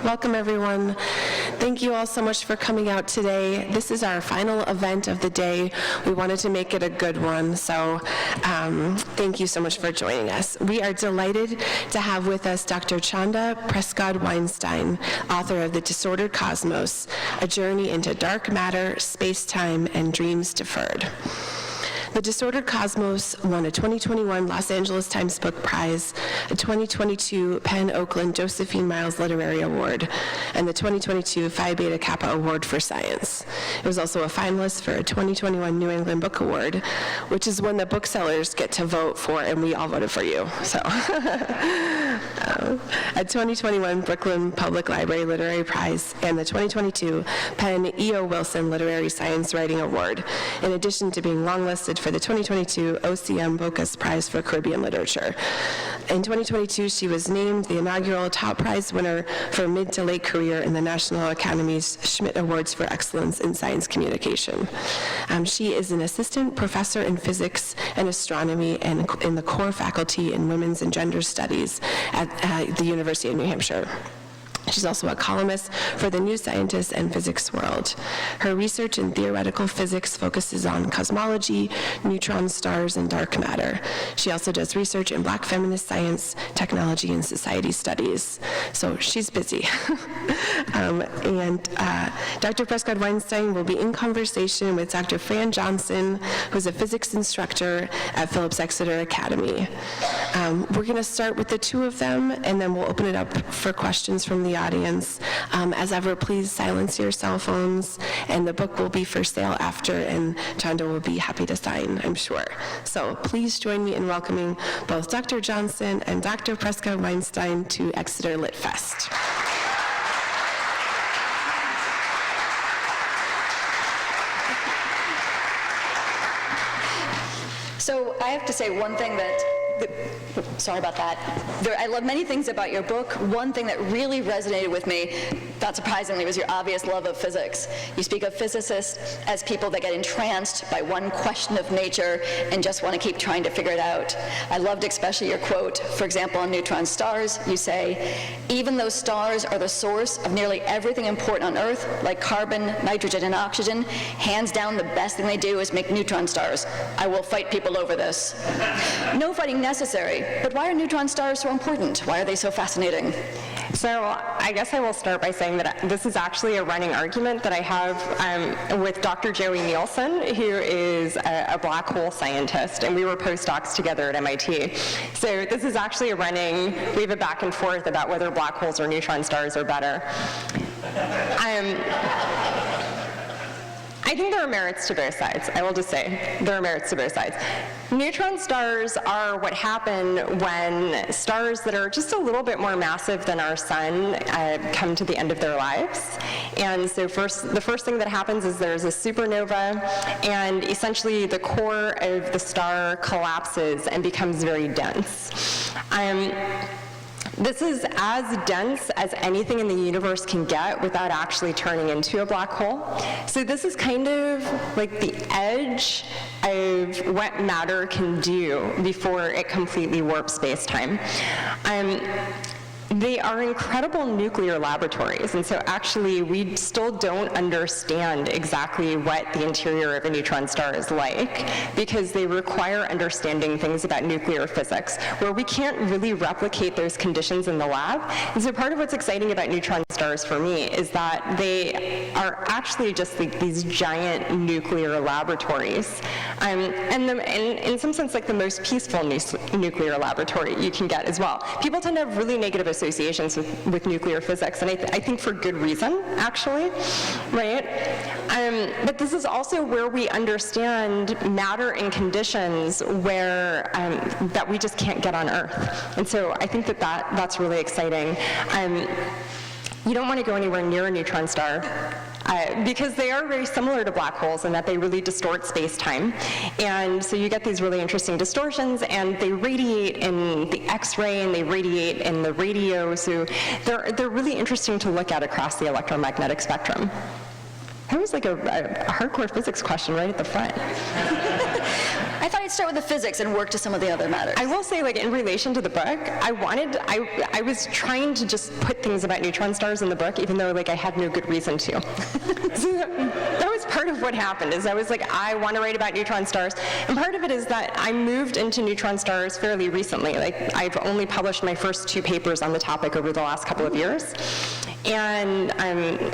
Welcome, everyone. Thank you all so much for coming out today. This is our final event of the day. We wanted to make it a good one, so thank you so much for joining us. We are delighted to have with us Dr. Chanda Prescod Weinstein, author of The Disordered Cosmos, A Journey into Dark Matter, Spacetime, and Dreams Deferred. The Disordered Cosmos won a 2021 Los Angeles Times Book Prize, a 2022 Penn Oakland Josephine Miles Literary Award, and the 2022 Phi Beta Kappa Award for Science. It was also a finalist for a 2021 New England Book Award, which is one the booksellers get to vote for, and we all voted for you. So, a 2021 Brooklyn Public Library Literary Prize, and the 2022 Penn E.O. Wilson Literary Science Writing Award, in addition to being longlisted for the 2022 OCM Bocas Prize for Caribbean Literature. In 2022, she was named the inaugural top prize winner for mid to late career in the National Academy's Schmidt Awards for Excellence in Science Communication. She is an assistant professor in physics and astronomy and in the core faculty in women's and gender studies at the University of New Hampshire. She's also a columnist for the New Scientist and Physics World. Her research in theoretical physics focuses on cosmology, neutron stars, and dark matter. She also does research in Black feminist science, technology, and society studies. So she's busy. Dr. Prescod Weinstein will be in conversation with Dr. Fran Johnson, who's a physics instructor at LitfestExeter Academy. We're going to start with the two of them, and then we'll open it up for questions from the audience. As ever, please silence your cell phones, and the book will be for sale after, and Chanda will be happy to sign, I'm sure. So please join me in welcoming both Dr. Johnson and Dr. Prescod Weinstein to Exeter LitFest. So I have to say one thing sorry about that. I love many things about your book. One thing that really resonated with me, not surprisingly, was your obvious love of physics. You speak of physicists as people that get entranced by one question of nature and just want to keep trying to figure it out. I loved especially your quote, for example, on neutron stars. You say, even though stars are the source of nearly everything important on Earth, like carbon, nitrogen, and oxygen, hands down the best thing they do is make neutron stars. I will fight people over this. No fighting necessary, but why are neutron stars so important? Why are they so fascinating? So I guess I will start by saying that this is actually a running argument that I have with Dr. Joey Nielsen, who is a black hole scientist, and we were postdocs together at MIT. So this is actually we have a back and forth about whether black holes or neutron stars are better. I think there are merits to both sides. I will just say there are merits to both sides. Neutron stars are what happen when stars that are just a little bit more massive than our sun come to the end of their lives. And so the first thing that happens is there's a supernova, and essentially the core of the star collapses and becomes very dense. This is as dense as anything in the universe can get without actually turning into a black hole. So this is kind of like the edge of what matter can do before it completely warps space-time. They are incredible nuclear laboratories, and so actually we still don't understand exactly what the interior of a neutron star is like, because they require understanding things about nuclear physics, where we can't really replicate those conditions in the lab. And so part of what's exciting about neutron stars for me is that they are actually just like these giant nuclear laboratories, and in some sense like the most peaceful nuclear laboratory you can get as well. People tend to have really negative associations with nuclear physics, and I think for good reason, actually, right? But this is also where we understand matter in conditions where that we just can't get on Earth. And so I think that's really exciting. You don't want to go anywhere near a neutron star, because they are very similar to black holes in that they really distort space-time. And so you get these really interesting distortions, and they radiate in the X-ray, and they radiate in the radio, so they're really interesting to look at across the electromagnetic spectrum. That was like a hardcore physics question right at the front. I thought you'd start with the physics and work to some of the other matters. I will say, like, in relation to the book, I was trying to just put things about neutron stars in the book, even though, like, I had no good reason to. So that was part of what happened, is I was like, I want to write about neutron stars. And part of it is that I moved into neutron stars fairly recently. Like, I've only published my first 2 papers on the topic over the last couple of years. And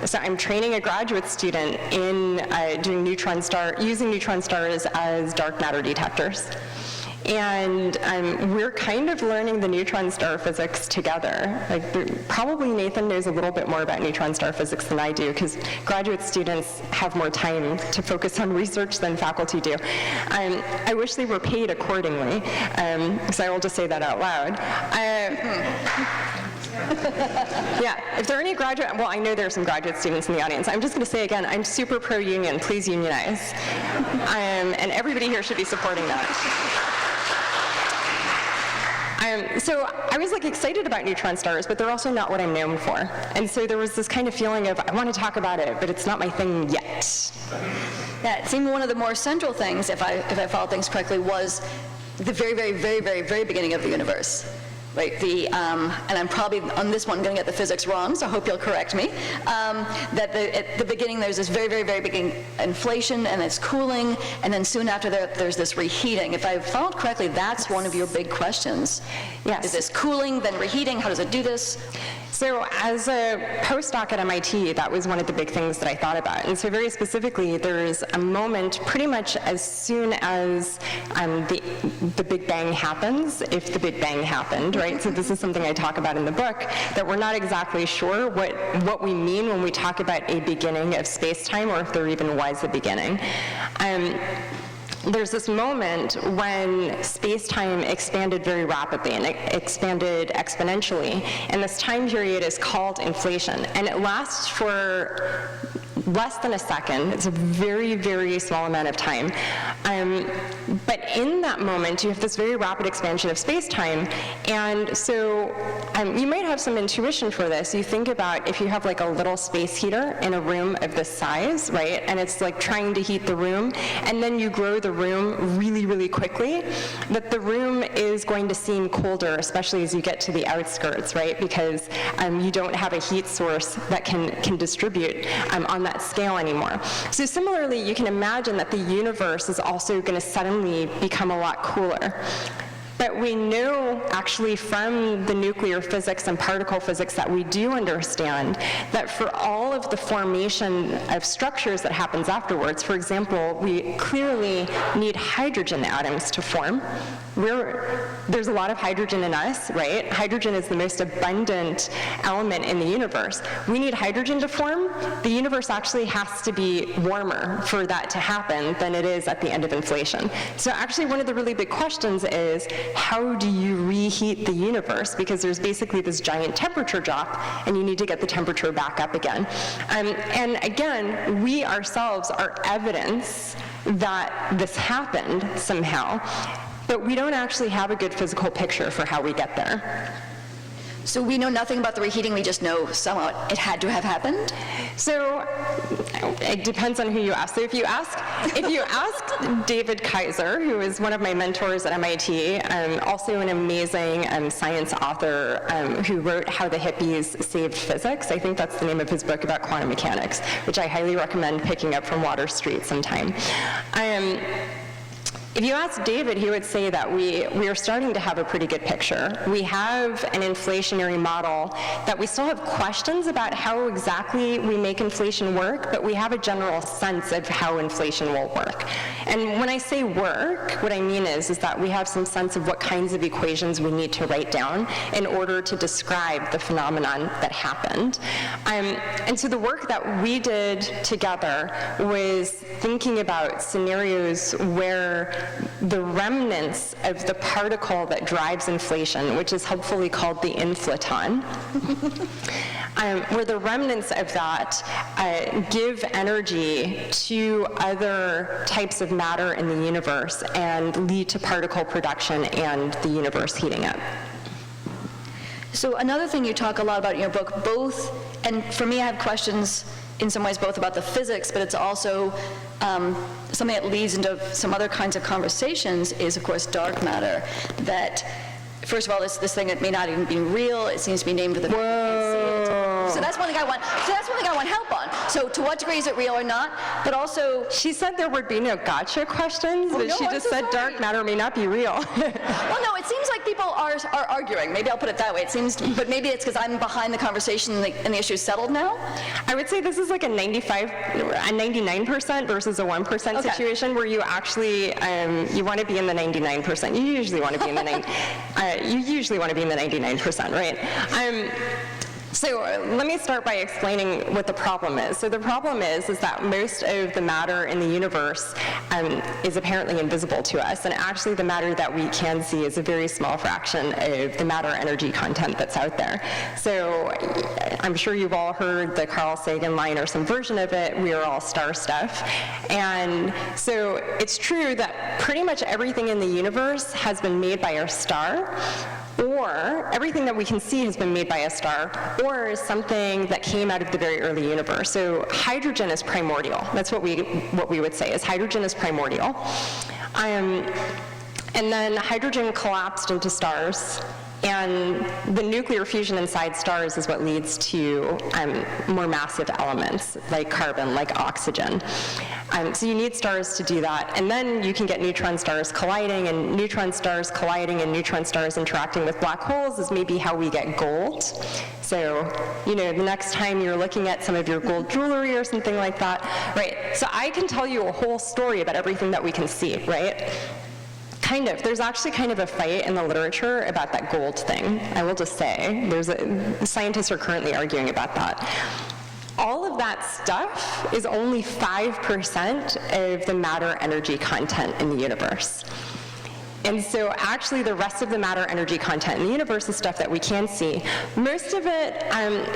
so I'm training a graduate student in using neutron stars as dark matter detectors. And we're kind of learning the neutron star physics together. Like, probably Nathan knows a little bit more about neutron star physics than I do, because graduate students have more time to focus on research than faculty do. I wish they were paid accordingly, so I will just say that out loud. Yeah, if there are any well, I know there are some graduate students in the audience. I'm just going to say again, I'm super pro-union. Please unionize. And everybody here should be supporting that. So I was, like, excited about neutron stars, but they're also not what I'm known for. And so there was this kind of feeling of, I want to talk about it, but it's not my thing yet. Yeah, it seemed one of the more central things, if I followed things correctly, was the very, very, very, very, very beginning of the universe. Right, and I'm probably on this one going to get the physics wrong, so I hope you'll correct me, that at the beginning there's this very, very, very big inflation, and it's cooling, and then soon after that there's this reheating. If I followed correctly, that's one of your big questions. Yes. Is this cooling, then reheating? How does it do this? So as a postdoc at MIT, that was one of the big things that I thought about. And so very specifically, there's a moment pretty much as soon as the Big Bang happens, if the Big Bang happened, right? So this is something I talk about in the book, that we're not exactly sure what we mean when we talk about a beginning of space-time, or if there even was a beginning. There's this moment when space-time expanded very rapidly, and it expanded exponentially, and this time period is called inflation, and it lasts for less than a second. It's a very, very small amount of time. But in that moment, you have this very rapid expansion of space-time, and so you might have some intuition for this. You think about if you have, like, a little space heater in a room of this size, right, and it's, like, trying to heat the room, and then you grow the room really, really quickly, that the room is going to seem colder, especially as you get to the outskirts, right, because you don't have a heat source that can distribute on that scale anymore. So similarly, you can imagine that the universe is also going to suddenly become a lot cooler. But we know, actually, from the nuclear physics and particle physics that we do understand, that for all of the formation of structures that happens afterwards, for example, we clearly need hydrogen atoms to form. There's a lot of hydrogen in us, right? Hydrogen is the most abundant element in the universe. We need hydrogen to form. The universe actually has to be warmer for that to happen than it is at the end of inflation. So actually, one of the really big questions is, how do you reheat the universe? Because there's basically this giant temperature drop, and you need to get the temperature back up again. And again, we ourselves are evidence that this happened somehow, but we don't actually have a good physical picture for how we get there. So we know nothing about the reheating, we just know somehow it had to have happened? So it depends on who you ask. So if you ask David Kaiser, who is one of my mentors at MIT, also an amazing science author who wrote How the Hippies Saved Physics. I think that's the name of his book about quantum mechanics, which I highly recommend picking up from Water Street sometime. If you ask David, he would say that we are starting to have a pretty good picture. We have an inflationary model that we still have questions about how exactly we make inflation work, but we have a general sense of how inflation will work. And when I say work, what I mean is that we have some sense of what kinds of equations we need to write down in order to describe the phenomenon that happened. And so the work that we did together was thinking about scenarios where the remnants of the particle that drives inflation, which is helpfully called the inflaton, where the remnants of that give energy to other types of matter in the universe and lead to particle production and the universe heating up. So another thing you talk a lot about in your book, both, and for me I have questions in some ways both about the physics, but it's also something that leads into some other kinds of conversations is, of course, dark matter. That, first of all, this thing that may not even be real, it seems to be named for the people who can't see it. So that's one thing I want. So that's one thing I want help on. So to what degree is it real or not? But also, She said there would be no gotcha questions, but no, she I'm just so said sorry. dark matter may not be real. well, no, it seems like people are arguing. Maybe I'll put it that way. It seems, but maybe it's because I'm behind the conversation and the issue's settled now. I would say this is like a 99% versus a 1% Okay. situation where you actually, you want to be in the 99%. You usually want to be in the 99%, right? So let me start by explaining what the problem is. So the problem is that most of the matter in the universe is apparently invisible to us, and actually the matter that we can see is a very small fraction of the matter energy content that's out there. So I'm sure you've all heard the Carl Sagan line or some version of it, "We are all star stuff." And so it's true that pretty much everything in the universe has been made by a star, or everything that we can see has been made by a star, or something that came out of the very early universe. So hydrogen is primordial. That's what we would say, is hydrogen is primordial. And then hydrogen collapsed into stars, and the nuclear fusion inside stars is what leads to more massive elements, like carbon, like oxygen. So you need stars to do that, and then you can get neutron stars colliding, and neutron stars colliding and neutron stars interacting with black holes is maybe how we get gold. So, the next time you're looking at some of your gold jewelry or something like that, right? So I can tell you a whole story about everything that we can see, right? Kind of. There's actually kind of a fight in the literature about that gold thing. I will just say, scientists are currently arguing about that. All of that stuff is only 5% of the matter energy content in the universe. And so actually the rest of the matter energy content in the universe is stuff that we can see. Most of it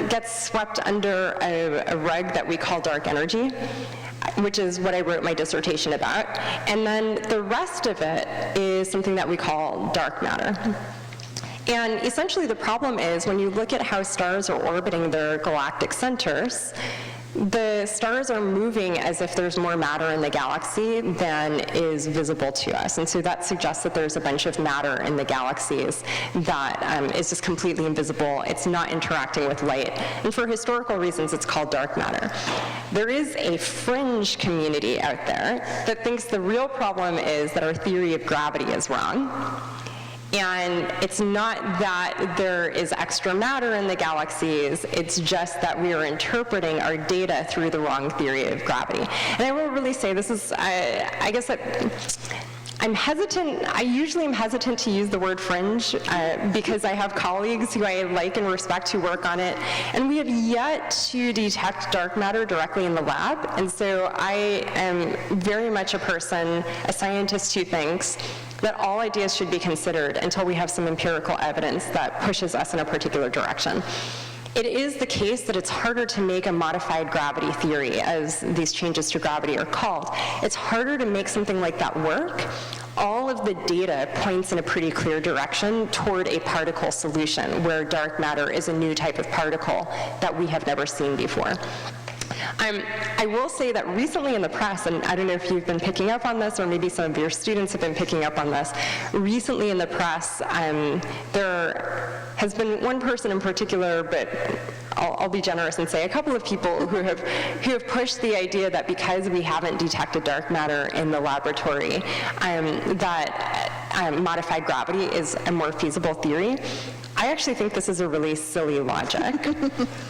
gets swept under a rug that we call dark energy, which is what I wrote my dissertation about. And then the rest of it is something that we call dark matter. And essentially the problem is when you look at how stars are orbiting their galactic centers, the stars are moving as if there's more matter in the galaxy than is visible to us. And so that suggests that there's a bunch of matter in the galaxies that is just completely invisible. It's not interacting with light. And for historical reasons, it's called dark matter. There is a fringe community out there that thinks the real problem is that our theory of gravity is wrong. And it's not that there is extra matter in the galaxies, it's just that we are interpreting our data through the wrong theory of gravity. And I will really say this is, I guess that I'm hesitant, I usually am hesitant to use the word fringe because I have colleagues who I like and respect who work on it, and we have yet to detect dark matter directly in the lab. And so I am very much a scientist who thinks that all ideas should be considered until we have some empirical evidence that pushes us in a particular direction. It is the case that it's harder to make a modified gravity theory, as these changes to gravity are called. It's harder to make something like that work. All of the data points in a pretty clear direction toward a particle solution, where dark matter is a new type of particle that we have never seen before. I will say that recently in the press, and I don't know if you've been picking up on this, or maybe some of your students have been picking up on this, recently in the press, there has been one person in particular, but I'll be generous and say a couple of people who have pushed the idea that because we haven't detected dark matter in the laboratory, that modified gravity is a more feasible theory. I actually think this is a really silly logic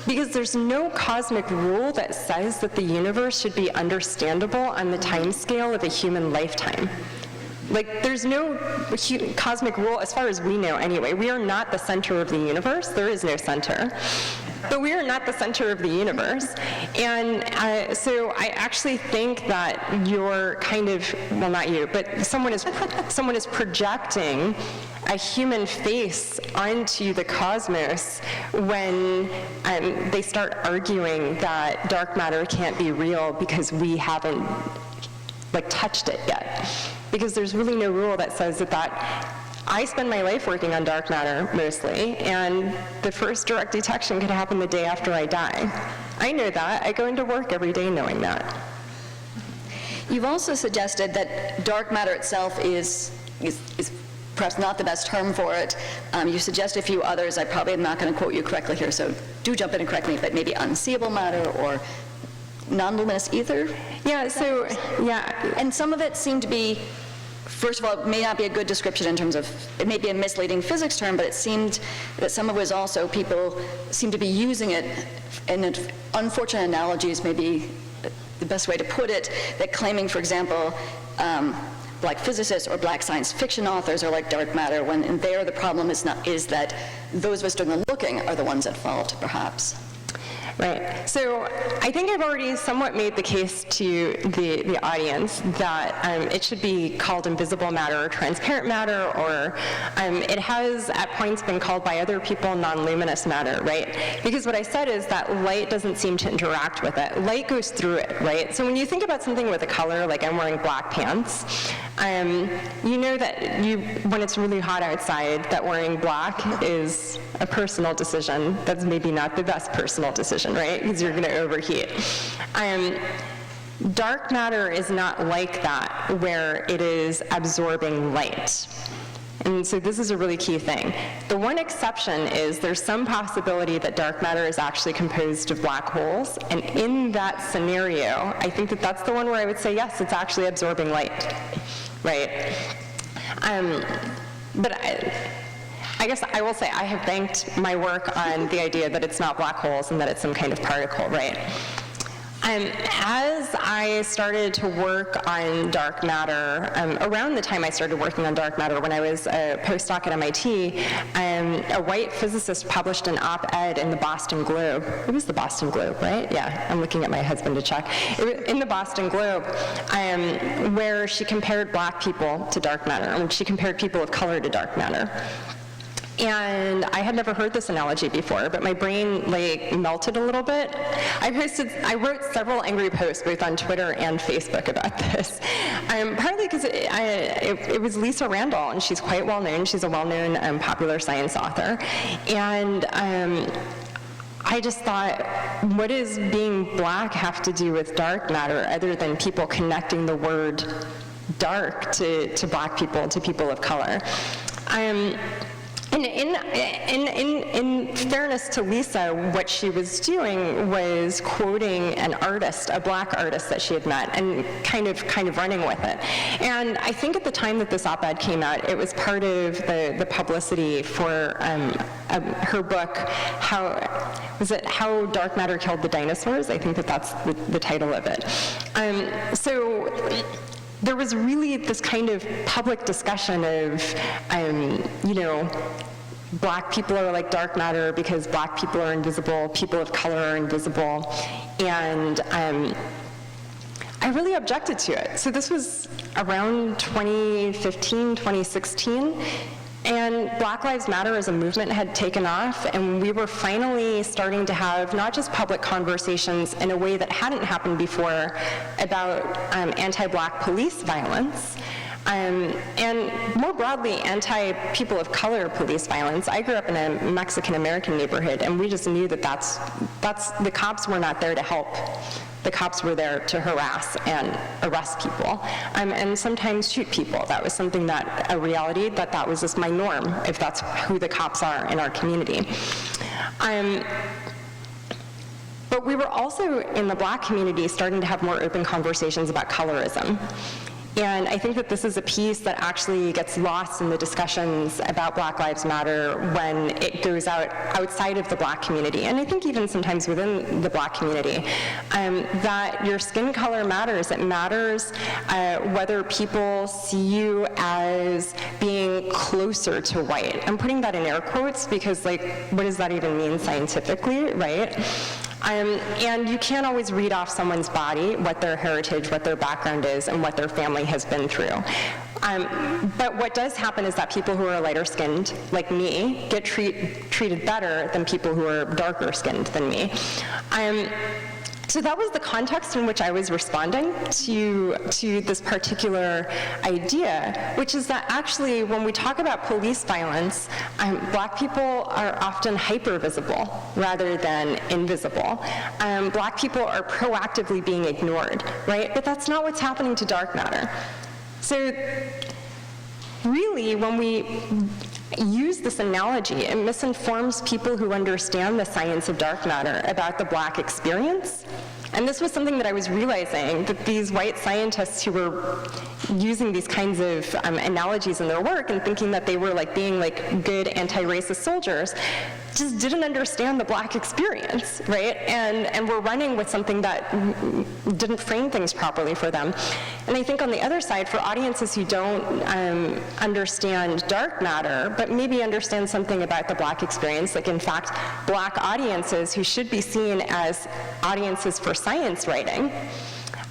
because there's no cosmic rule that says that the universe should be understandable on the time scale of a human lifetime. Like, there's no cosmic rule, as far as we know anyway. We are not the center of the universe. There is no center. But we are not the center of the universe. And so I actually think that you're kind of, well, not you, but someone is projecting a human face onto the cosmos when they start arguing that dark matter can't be real because we haven't touched it yet. Because there's really no rule that says that I spend my life working on dark matter mostly, and the first direct detection could happen the day after I die. I know that. I go into work every day knowing that. You've also suggested that dark matter itself is perhaps not the best term for it. You suggest a few others. I probably am not going to quote you correctly here, so do jump in and correct me, but maybe unseeable matter or non-luminous ether? Yeah, so, yeah. And some of it seemed to be, first of all, it may not be a good description in terms of, it may be a misleading physics term, but it seemed that some of it was also, people seem to be using it, and unfortunate analogies may be the best way to put it, that claiming, for example, black physicists or black science fiction authors are like dark matter, when in there the problem is that those of us doing the looking are the ones at fault, perhaps. Right. So I think I've already somewhat made the case to the audience that it should be called invisible matter or transparent matter, or it has at points been called by other people non-luminous matter, right? Because what I said is that light doesn't seem to interact with it. Light goes through it, right? So when you think about something with a color, like I'm wearing black pants, you know that when it's really hot outside, that wearing black is a personal decision. That's maybe not the best personal decision, right? Because you're going to overheat. Dark matter is not like that, where it is absorbing light. And so this is a really key thing. The one exception is there's some possibility that dark matter is actually composed of black holes, and in that scenario, I think that that's the one where I would say, yes, it's actually absorbing light, right? But I guess I will say I have banked my work on the idea that it's not black holes and that it's some kind of particle, right? As I started to work on dark matter, around the time I started working on dark matter when I was a postdoc at MIT, a white physicist published an op-ed in the Boston Globe. It was the Boston Globe, right? Yeah, I'm looking at my husband to check. It was in the Boston Globe, where she compared black people to dark matter, and she compared people of color to dark matter. And I had never heard this analogy before, but my brain melted a little bit. I wrote several angry posts both on Twitter and Facebook about this, partly because it was Lisa Randall, and she's quite well known. She's a well-known popular science author, and I just thought, what does being black have to do with dark matter, other than people connecting the word dark to black people, to people of color? In fairness to Lisa, what she was doing was quoting an artist, a black artist that she had met, and kind of running with it. And I think at the time that this op-ed came out, it was part of the publicity for her book, How Dark Matter Killed the Dinosaurs. I think that's the title of it. So there was really this kind of public discussion of, black people are like dark matter because black people are invisible, people of color are invisible, and I really objected to it. So this was around 2015, 2016, and Black Lives Matter as a movement had taken off, and we were finally starting to have not just public conversations in a way that hadn't happened before about anti-black police violence, and more broadly, anti-people of color police violence. I grew up in a Mexican-American neighborhood, and we just knew that the cops were not there to help. The cops were there to harass and arrest people, and sometimes shoot people. That was something a reality that was just my norm, if that's who the cops are in our community. But we were also, in the black community, starting to have more open conversations about colorism. And I think that this is a piece that actually gets lost in the discussions about Black Lives Matter when it goes outside of the black community, and I think even sometimes within the black community, that your skin color matters. It matters whether people see you as being closer to white. I'm putting that in air quotes because, what does that even mean scientifically, right? And you can't always read off someone's body, what their heritage, what their background is, and what their family has been through. But what does happen is that people who are lighter skinned, like me, get treated better than people who are darker skinned than me. So that was the context in which I was responding to this particular idea, which is that actually when we talk about police violence, Black people are often hyper-visible rather than invisible. Black people are proactively being ignored, right? But that's not what's happening to dark matter. So really, when we use this analogy, it misinforms people who understand the science of dark matter about the Black experience. And this was something that I was realizing, that these white scientists who were using these kinds of analogies in their work and thinking that they were being good anti-racist soldiers, just didn't understand the Black experience, right? And we're running with something that didn't frame things properly for them. And I think on the other side, for audiences who don't understand dark matter, but maybe understand something about the Black experience, in fact, Black audiences who should be seen as audiences for science writing,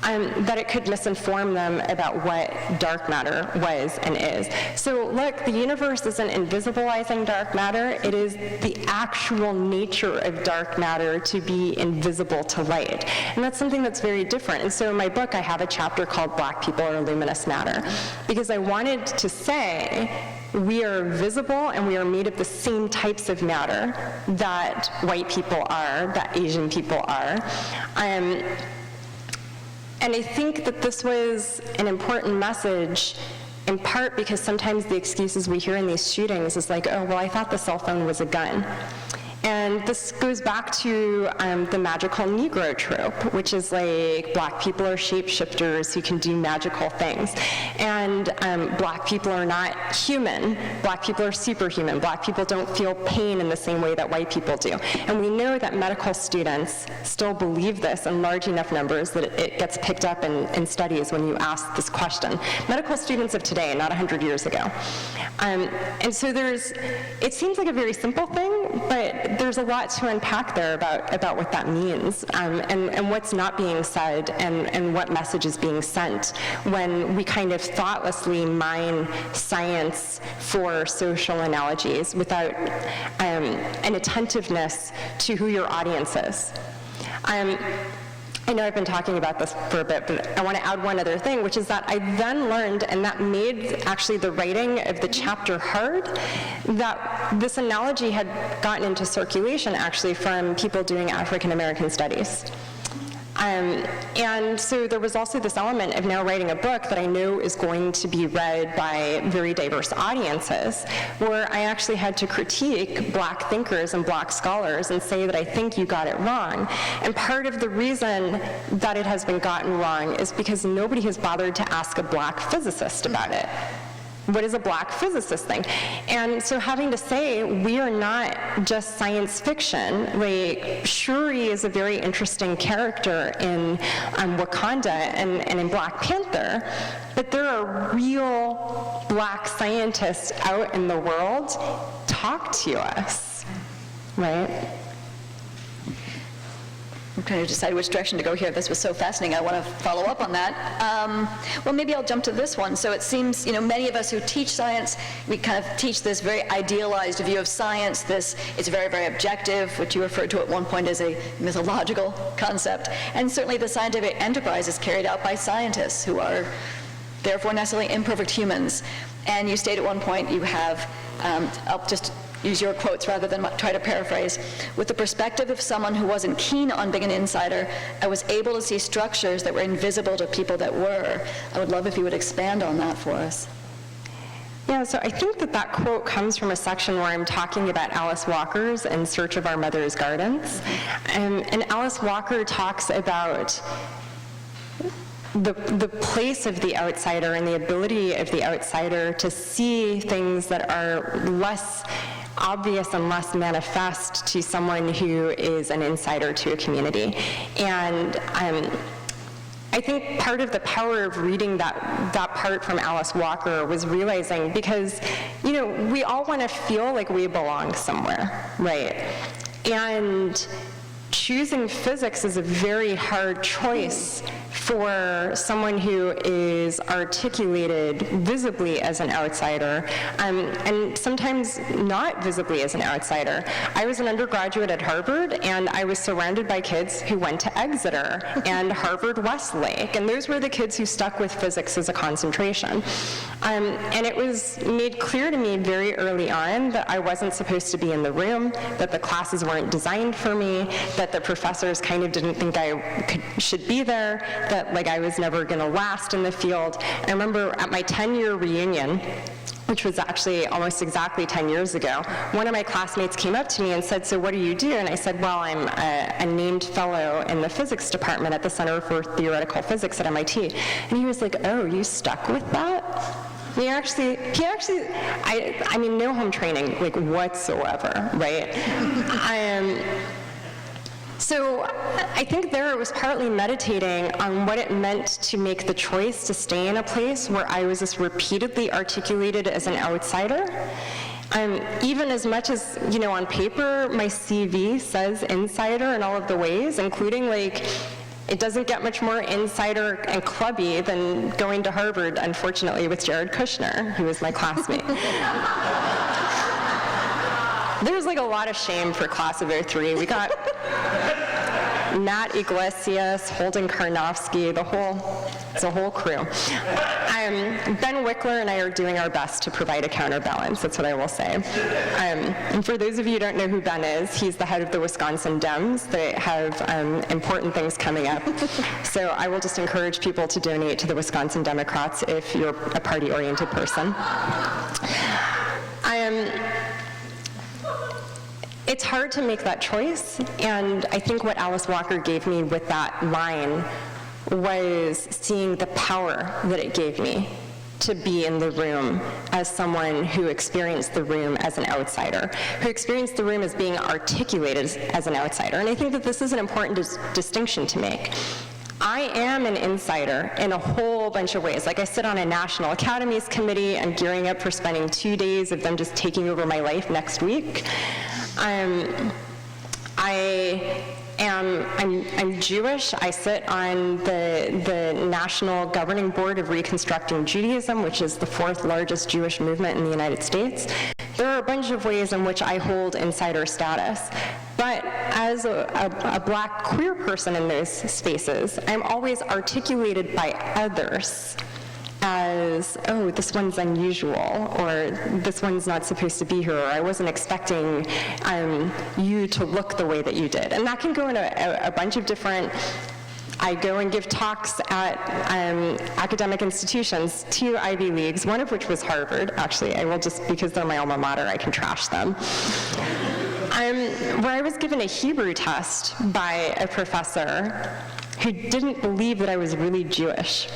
that it could misinform them about what dark matter was and is. So look, the universe isn't invisibilizing dark matter, it is the actual nature of dark matter to be invisible to light. And that's something that's very different. And so in my book, I have a chapter called Black People Are Luminous Matter, because I wanted to say we are visible and we are made of the same types of matter that white people are, that Asian people are. And I think that this was an important message, in part because sometimes the excuses we hear in these shootings is like, oh, well, I thought the cell phone was a gun. And this goes back to the magical Negro trope, which is Black people are shapeshifters who can do magical things. And Black people are not human. Black people are superhuman. Black people don't feel pain in the same way that white people do. And we know that medical students still believe this in large enough numbers that it gets picked up in studies when you ask this question. Medical students of today, not 100 years ago. And so it seems like a very simple thing, but there's a lot to unpack there about what that means, and what's not being said, and what message is being sent when we kind of thoughtlessly mine science for social analogies without an attentiveness to who your audience is. I know I've been talking about this for a bit, but I want to add one other thing, which is that I then learned, and that made actually the writing of the chapter hard, that this analogy had gotten into circulation actually from people doing African American studies. And so there was also this element of now writing a book that I know is going to be read by very diverse audiences, where I actually had to critique Black thinkers and Black scholars and say that I think you got it wrong. And part of the reason that it has been gotten wrong is because nobody has bothered to ask a Black physicist about it. What is a Black physicist thing? And so having to say, we are not just science fiction. Shuri is a very interesting character in Wakanda and in Black Panther, but there are real Black scientists out in the world. Talk to us, right? I'm trying to decide which direction to go here. This was so fascinating. I want to follow up on that. Well, maybe I'll jump to this one. So it seems, many of us who teach science, we kind of teach this very idealized view of science. It's very, very objective, which you referred to at one point as a mythological concept. And certainly the scientific enterprise is carried out by scientists who are therefore necessarily imperfect humans. And you state at one point you have, I'll just use your quotes rather than try to paraphrase. With the perspective of someone who wasn't keen on being an insider, I was able to see structures that were invisible to people that were. I would love if you would expand on that for us. Yeah, so I think that quote comes from a section where I'm talking about Alice Walker's In Search of Our Mother's Gardens. And Alice Walker talks about the place of the outsider and the ability of the outsider to see things that are less obvious and less manifest to someone who is an insider to a community. And I think part of the power of reading that part from Alice Walker was realizing, because, we all want to feel like we belong somewhere, right? And choosing physics is a very hard choice for someone who is articulated visibly as an outsider, and sometimes not visibly as an outsider. I was an undergraduate at Harvard, and I was surrounded by kids who went to Exeter and Harvard Westlake, and those were the kids who stuck with physics as a concentration. And it was made clear to me very early on that I wasn't supposed to be in the room, that the classes weren't designed for me, that the professors kind of didn't think I should be there, that like I was never going to last in the field. I remember at my 10-year reunion, which was actually almost exactly 10 years ago, one of my classmates came up to me and said, "So what do you do?" And I said, "Well, I'm a named fellow in the physics department at the Center for Theoretical Physics at MIT. And he was like, "Oh, you stuck with that?" He actually, I mean, no home training, like whatsoever, right? So I think there it was partly meditating on what it meant to make the choice to stay in a place where I was just repeatedly articulated as an outsider. Even as much as, you know, on paper, my CV says insider in all of the ways, including like, it doesn't get much more insider and clubby than going to Harvard, unfortunately, with Jared Kushner, who was my classmate. There's like a lot of shame for class of 03. We got Matt Iglesias, Holden Karnofsky, it's a whole crew. Ben Wickler and I are doing our best to provide a counterbalance, that's what I will say. And for those of you who don't know who Ben is, he's the head of the Wisconsin Dems. They have important things coming up. So I will just encourage people to donate to the Wisconsin Democrats if you're a party-oriented person. It's hard to make that choice, and I think what Alice Walker gave me with that line was seeing the power that it gave me to be in the room as someone who experienced the room as an outsider, who experienced the room as being articulated as an outsider. And I think that this is an important distinction to make. I am an insider in a whole bunch of ways. Like I sit on a National Academies Committee. I'm gearing up for spending 2 days of them just taking over my life next week. I'm Jewish. I sit on the National Governing Board of Reconstructing Judaism, which is the 4th largest Jewish movement in the United States. There are a bunch of ways in which I hold insider status. But as a black queer person in those spaces, I'm always articulated by others as, oh, this one's unusual, or this one's not supposed to be here, or I wasn't expecting you to look the way that you did. And that can go in a bunch of different, I go and give talks at academic institutions, 2 Ivy Leagues, one of which was Harvard, actually. I will just, because they're my alma mater, I can trash them. Where I was given a Hebrew test by a professor who didn't believe that I was really Jewish.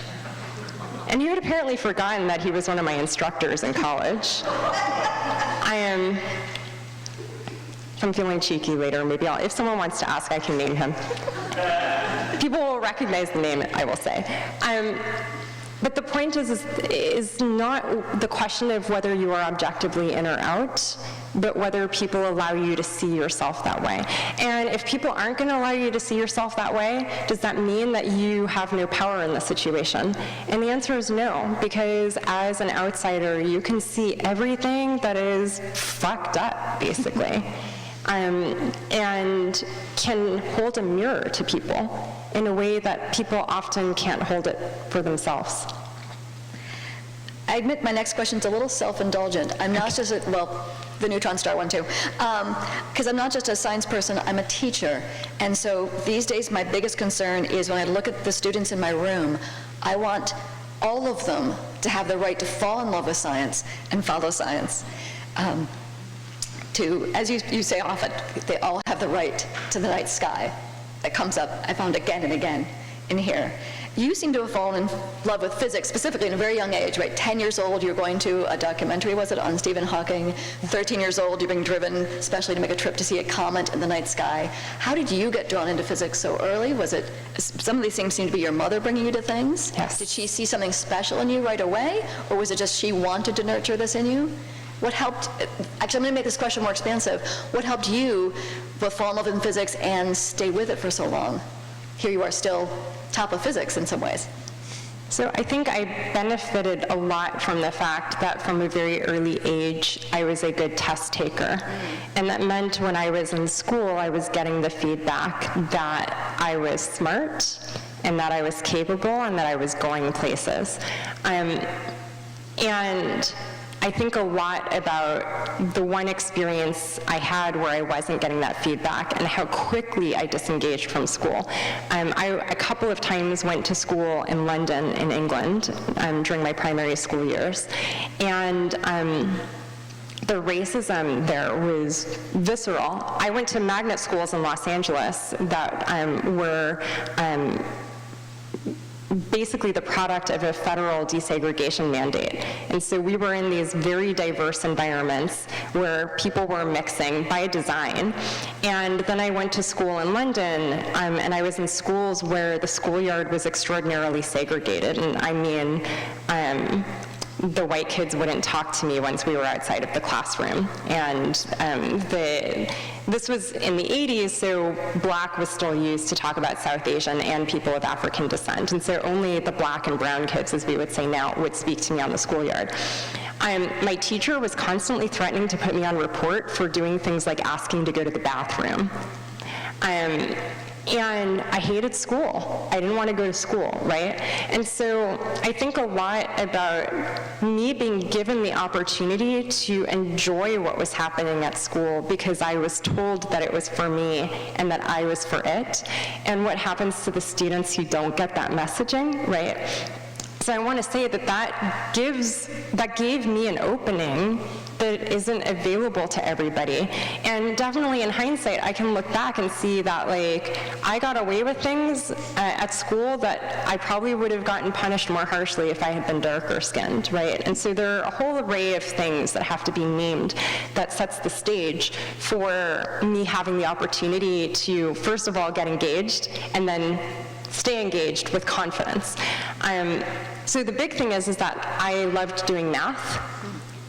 And he had apparently forgotten that he was one of my instructors in college. If I'm feeling cheeky later, maybe if someone wants to ask, I can name him. People will recognize the name, I will say. But the point is not the question of whether you are objectively in or out, but whether people allow you to see yourself that way. And if people aren't going to allow you to see yourself that way, does that mean that you have no power in the situation? And the answer is no, because as an outsider, you can see everything that is fucked up, basically, and can hold a mirror to people in a way that people often can't hold it for themselves. I admit my next question's a little self-indulgent. I'm not just the neutron star one too, because I'm not just a science person, I'm a teacher. And so these days my biggest concern is when I look at the students in my room, I want all of them to have the right to fall in love with science and follow science. As you say often, they all have the right to the night sky. That comes up, I found again and again in here. You seem to have fallen in love with physics, specifically in a very young age, right? 10 years old, you're going to a documentary, was it, on Stephen Hawking? 13 years old, you're being driven especially to make a trip to see a comet in the night sky. How did you get drawn into physics so early? Was it, some of these things seem to be your mother bringing you to things? Yes. Did she see something special in you right away? Or was it just she wanted to nurture this in you? What helped, actually I'm going to make this question more expansive. What helped you both fall in love with physics and stay with it for so long? Here you are still top of physics in some ways. So I think I benefited a lot from the fact that from a very early age, I was a good test taker. And that meant when I was in school, I was getting the feedback that I was smart and that I was capable and that I was going places. And I think a lot about the one experience I had where I wasn't getting that feedback and how quickly I disengaged from school. I a couple of times went to school in London, in England, during my primary school years, and the racism there was visceral. I went to magnet schools in Los Angeles that were basically the product of a federal desegregation mandate. And so we were in these very diverse environments where people were mixing by design. And then I went to school in London, and I was in schools where the schoolyard was extraordinarily segregated. And I mean, the white kids wouldn't talk to me once we were outside of the classroom. And this was in the 80s, so black was still used to talk about South Asian and people of African descent. And so only the black and brown kids, as we would say now, would speak to me on the schoolyard. My teacher was constantly threatening to put me on report for doing things like asking to go to the bathroom. And I hated school. I didn't want to go to school, right? And so I think a lot about me being given the opportunity to enjoy what was happening at school because I was told that it was for me and that I was for it. And what happens to the students who don't get that messaging, right? So I want to say that gave me an opening that isn't available to everybody. And definitely in hindsight, I can look back and see that, like, I got away with things at school that I probably would have gotten punished more harshly if I had been darker skinned, right? And so there are a whole array of things that have to be named that sets the stage for me having the opportunity to, first of all, get engaged and then stay engaged with confidence. So the big thing is that I loved doing math.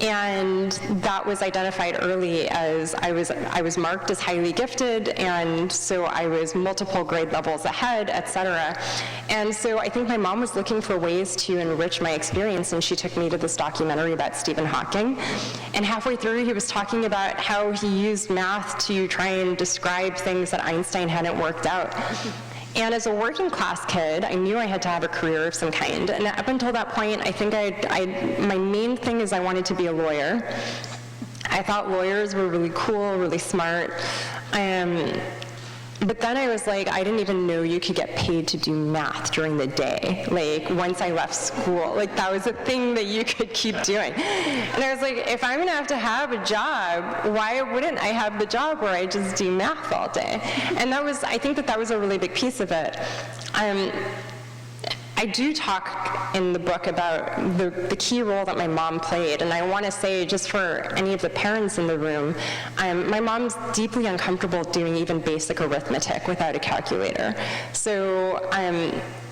And that was identified early as I was marked as highly gifted, and so I was multiple grade levels ahead, et cetera. And so I think my mom was looking for ways to enrich my experience, and she took me to this documentary about Stephen Hawking. And halfway through, he was talking about how he used math to try and describe things that Einstein hadn't worked out. And as a working class kid, I knew I had to have a career of some kind. And up until that point, I think my main thing is I wanted to be a lawyer. I thought lawyers were really cool, really smart. But then I was like, I didn't even know you could get paid to do math during the day. Like, once I left school, like, that was a thing that you could keep doing. And I was like, if I'm gonna have to have a job, why wouldn't I have the job where I just do math all day? And I think that was a really big piece of it. I do talk in the book about the key role that my mom played, and I want to say, just for any of the parents in the room, my mom's deeply uncomfortable doing even basic arithmetic without a calculator. So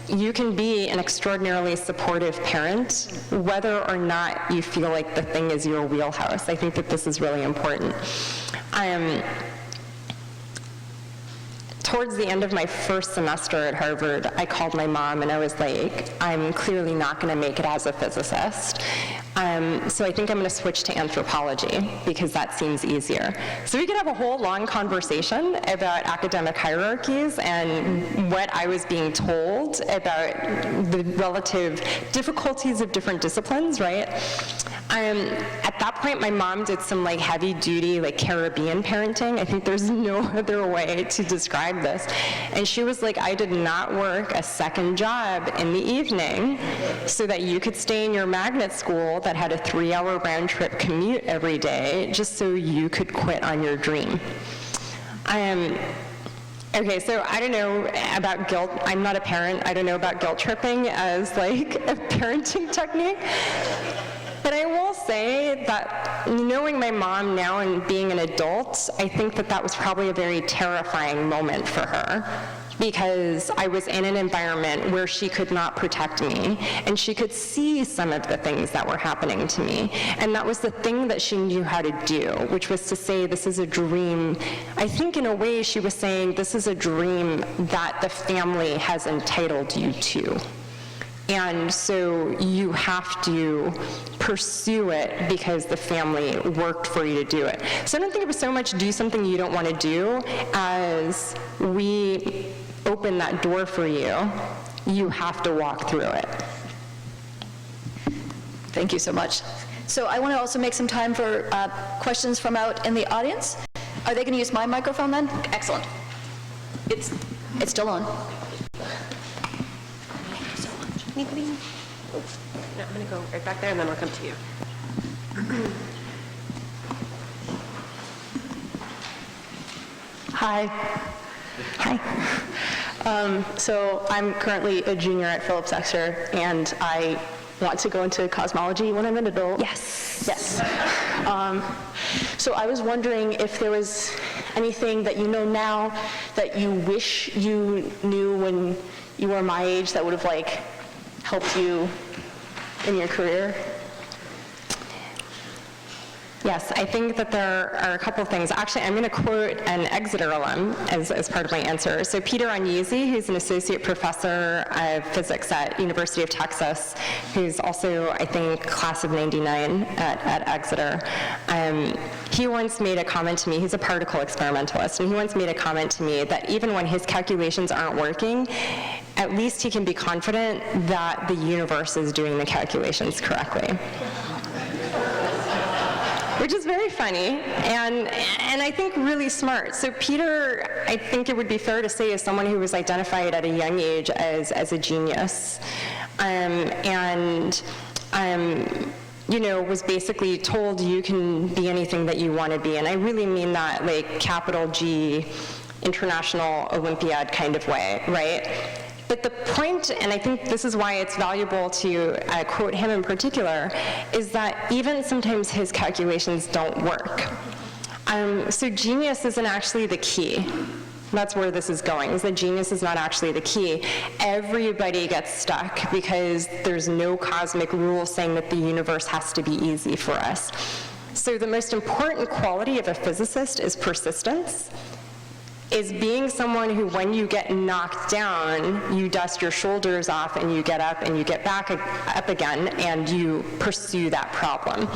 you can be an extraordinarily supportive parent, whether or not you feel like the thing is your wheelhouse. I think that this is really important. Towards the end of my first semester at Harvard, I called my mom and I was like, I'm clearly not going to make it as a physicist. So I think I'm going to switch to anthropology because that seems easier. So we could have a whole long conversation about academic hierarchies and what I was being told about the relative difficulties of different disciplines, right? At that point, my mom did some like heavy-duty like Caribbean parenting. I think there's no other way to describe this. And she was like, I did not work a second job in the evening so that you could stay in your magnet school that had a 3-hour round-trip commute every day just so you could quit on your dream. Okay, so I don't know about guilt. I'm not a parent. I don't know about guilt tripping as like a parenting technique. But I will say that knowing my mom now and being an adult, I think that was probably a very terrifying moment for her. because I was in an environment where she could not protect me, and she could see some of the things that were happening to me. And that was the thing that she knew how to do, which was to say, this is a dream. I think in a way she was saying, this is a dream that the family has entitled you to. And so you have to pursue it because the family worked for you to do it. So I don't think it was so much do something you don't want to do as we open that door for you. You have to walk through it. Thank you so much. So I want to also make some time for questions from out in the audience. Are they going to use my microphone then? Excellent. It's still on. Anybody? Oh, no, I'm going to go right back there, and then I'll come to you. Hi. So I'm currently a junior at LitfestExeter, and I want to go into cosmology when I'm an adult. Yes. So I was wondering if there was anything that you know now that you wish you knew when you were my age that would have helped you in your career? Yes, I think that there are a couple of things. Actually, I'm going to quote an Exeter alum as part of my answer. So Peter Agnesi, who's an associate professor of physics at University of Texas, who's also, I think, class of '99 at Exeter, he once made a comment to me. He's a particle experimentalist, and he once made a comment to me that even when his calculations aren't working, at least he can be confident that the universe is doing the calculations correctly. Which is very funny, and I think really smart. So Peter, I think it would be fair to say, is someone who was identified at a young age as a genius, was basically told you can be anything that you want to be, and I really mean that capital G, international Olympiad kind of way, right? But the point, and I think this is why it's valuable to quote him in particular, is that even sometimes his calculations don't work. So genius isn't actually the key. That's where this is going, is that genius is not actually the key. Everybody gets stuck because there's no cosmic rule saying that the universe has to be easy for us. So the most important quality of a physicist is persistence. Is being someone who, when you get knocked down, you dust your shoulders off and you get up and you get back up again and you pursue that problem.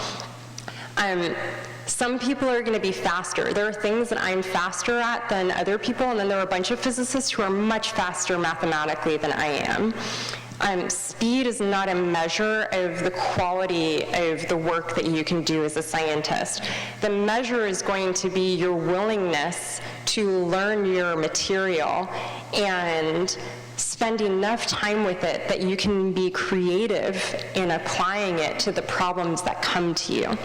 Some people are going to be faster. There are things that I'm faster at than other people, and then there are a bunch of physicists who are much faster mathematically than I am. Speed is not a measure of the quality of the work that you can do as a scientist. The measure is going to be your willingness to learn your material and spend enough time with it that you can be creative in applying it to the problems that come to you.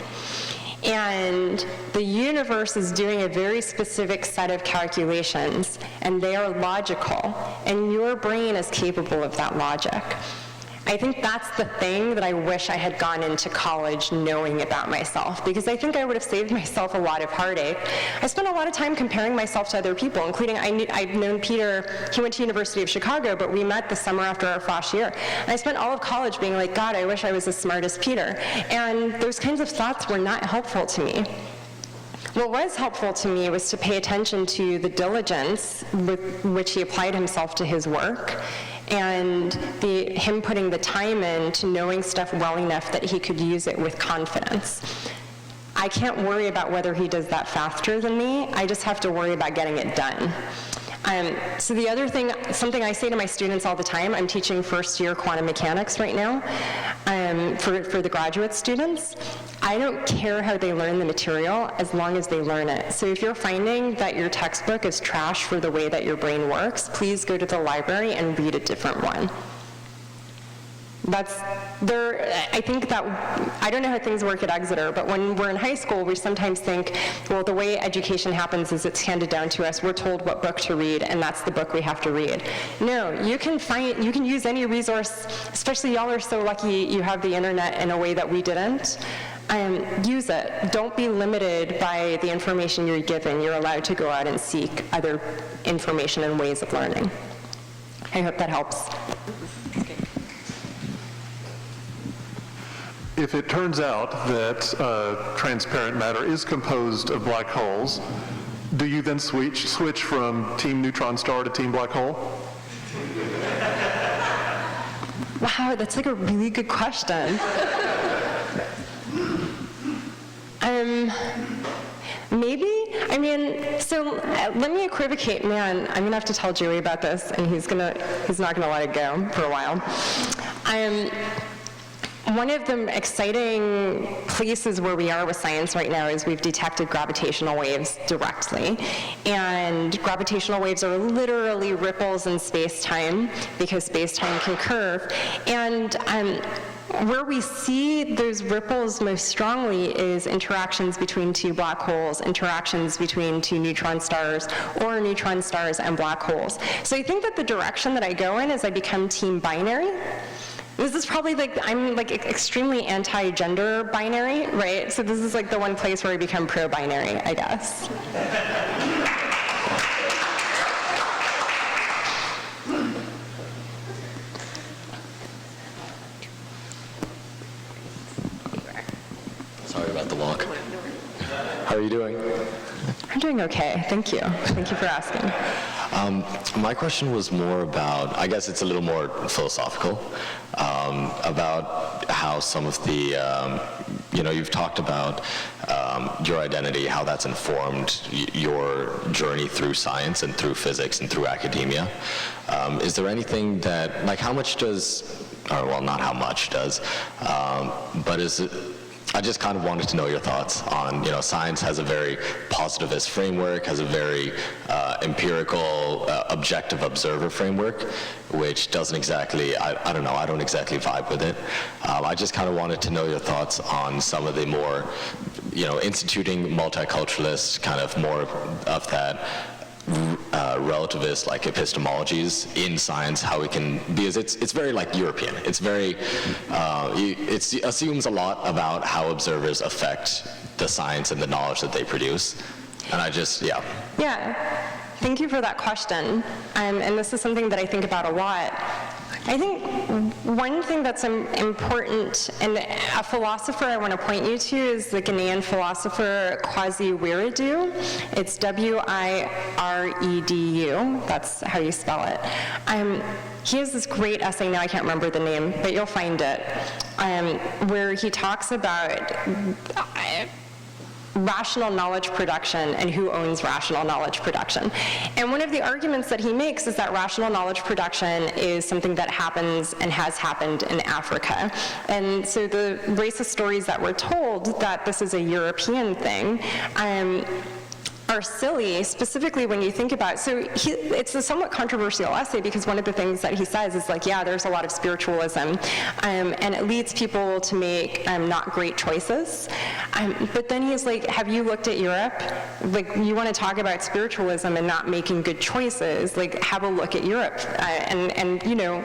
And the universe is doing a very specific set of calculations, and they are logical, and your brain is capable of that logic. I think that's the thing that I wish I had gone into college knowing about myself, because I think I would have saved myself a lot of heartache. I spent a lot of time comparing myself to other people, including I've known Peter. He went to University of Chicago, but we met the summer after our last year. And I spent all of college being like, God, I wish I was as smart as Peter. And those kinds of thoughts were not helpful to me. What was helpful to me was to pay attention to the diligence with which he applied himself to his work, and him putting the time in to knowing stuff well enough that he could use it with confidence. I can't worry about whether he does that faster than me. I just have to worry about getting it done. So the other thing, something I say to my students all the time, I'm teaching first-year quantum mechanics right now for the graduate students. I don't care how they learn the material as long as they learn it. So if you're finding that your textbook is trash for the way that your brain works, please go to the library and read a different one. I think that, I don't know how things work at Exeter, but when we're in high school, we sometimes think, well, the way education happens is it's handed down to us. We're told what book to read, and that's the book we have to read. No, you can use any resource, especially y'all are so lucky you have the internet in a way that we didn't. Use it. Don't be limited by the information you're given. You're allowed to go out and seek other information and ways of learning. I hope that helps. If it turns out that transparent matter is composed of black holes, do you then switch from Team Neutron Star to Team Black Hole? Wow, that's like a really good question. Maybe, I mean, so let me equivocate, man, I'm gonna have to tell Joey about this, and he's not gonna let it go for a while. One of the exciting places where we are with science right now is we've detected gravitational waves directly. And gravitational waves are literally ripples in space-time, because space-time can curve. And where we see those ripples most strongly is interactions between two black holes, interactions between two neutron stars, or neutron stars and black holes. So I think that the direction that I go in is I become team binary. This is probably like, I'm like extremely anti-gender binary, right? So this is like the one place where I become pro-binary, I guess. Sorry about the walk. How are you doing? I'm doing okay, thank you. Thank you for asking. My question was more about, I guess it's a little more philosophical, about how some of the, you've talked about your identity, how that's informed your journey through science and through physics and through academia. Is there anything that, like how much does, or well, not how much does, but is it, I just kind of wanted to know your thoughts on, science has a very positivist framework, has a very empirical, objective observer framework, which doesn't exactly, I don't know, I don't exactly vibe with it. I just kind of wanted to know your thoughts on some of the more, instituting multiculturalist, kind of more of that relativist like epistemologies in science, how we can, because it's very like European. It's very, it assumes a lot about how observers affect the science and the knowledge that they produce. And I just, yeah. Yeah, thank you for that question. And this is something that I think about a lot. I think one thing that's important, and a philosopher I want to point you to is the Ghanaian philosopher Kwasi Wiredu. It's W-I-R-E-D-U. That's how you spell it. He has this great essay, now I can't remember the name, but you'll find it, where he talks about rational knowledge production and who owns rational knowledge production. And one of the arguments that he makes is that rational knowledge production is something that happens and has happened in Africa. And so the racist stories that we're told that this is a European thing are silly, specifically when you think about, so it's a somewhat controversial essay because one of the things that he says is like, yeah, there's a lot of spiritualism, and it leads people to make not great choices. But then he's like, have you looked at Europe? Like, you want to talk about spiritualism and not making good choices, like, have a look at Europe. And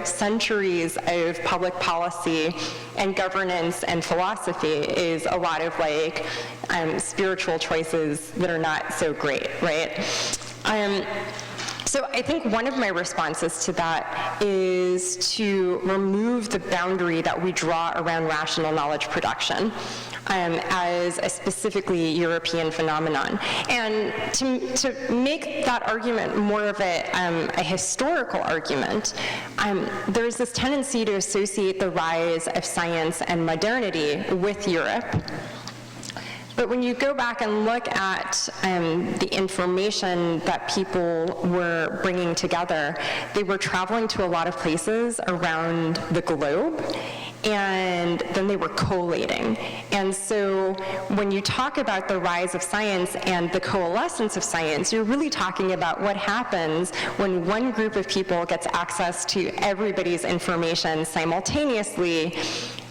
centuries of public policy and governance and philosophy is a lot of like spiritual choices that are not so great, right? So I think one of my responses to that is to remove the boundary that we draw around rational knowledge production as a specifically European phenomenon. And to make that argument more of a historical argument, there's this tendency to associate the rise of science and modernity with Europe. But when you go back and look at the information that people were bringing together, they were traveling to a lot of places around the globe, and then they were collating. And so when you talk about the rise of science and the coalescence of science, you're really talking about what happens when one group of people gets access to everybody's information simultaneously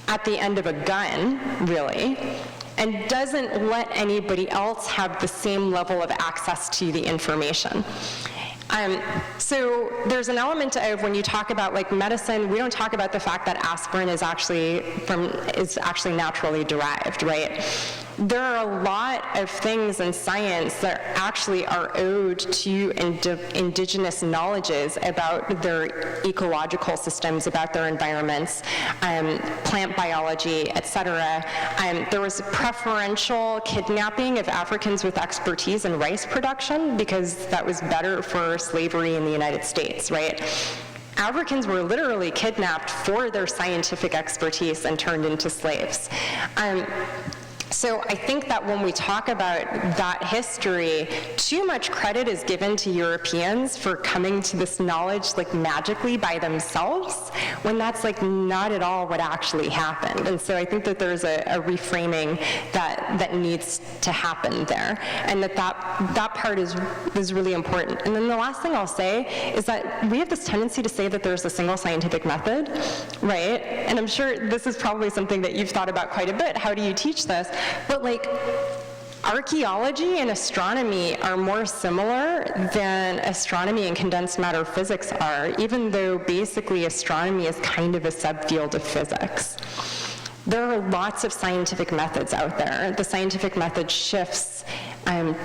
at the end of a gun, really, and doesn't let anybody else have the same level of access to the information. So there's an element of when you talk about like medicine, we don't talk about the fact that aspirin is actually naturally derived, right? there are a lot of things in science that actually are owed to indigenous knowledges about their ecological systems, about their environments, plant biology, etc. There was preferential kidnapping of Africans with expertise in rice production because that was better for slavery in the United States, right? Africans were literally kidnapped for their scientific expertise and turned into slaves. So I think that when we talk about that history, too much credit is given to Europeans for coming to this knowledge like magically by themselves, when that's like not at all what actually happened. And so I think that there's a reframing that needs to happen there, and that part is really important. And then the last thing I'll say is that we have this tendency to say that there's a single scientific method, right? And I'm sure this is probably something that you've thought about quite a bit. How do you teach this? But like, archaeology and astronomy are more similar than astronomy and condensed matter physics are, even though basically astronomy is kind of a subfield of physics. There are lots of scientific methods out there. The scientific method shifts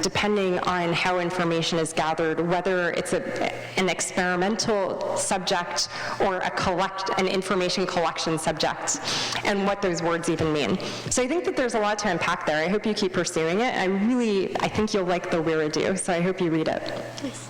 depending on how information is gathered, whether it's an experimental subject or an information collection subject, and what those words even mean. So I think that there's a lot to unpack there. I hope you keep pursuing it. I think you'll like the Wiridu, so I hope you read it. Nice.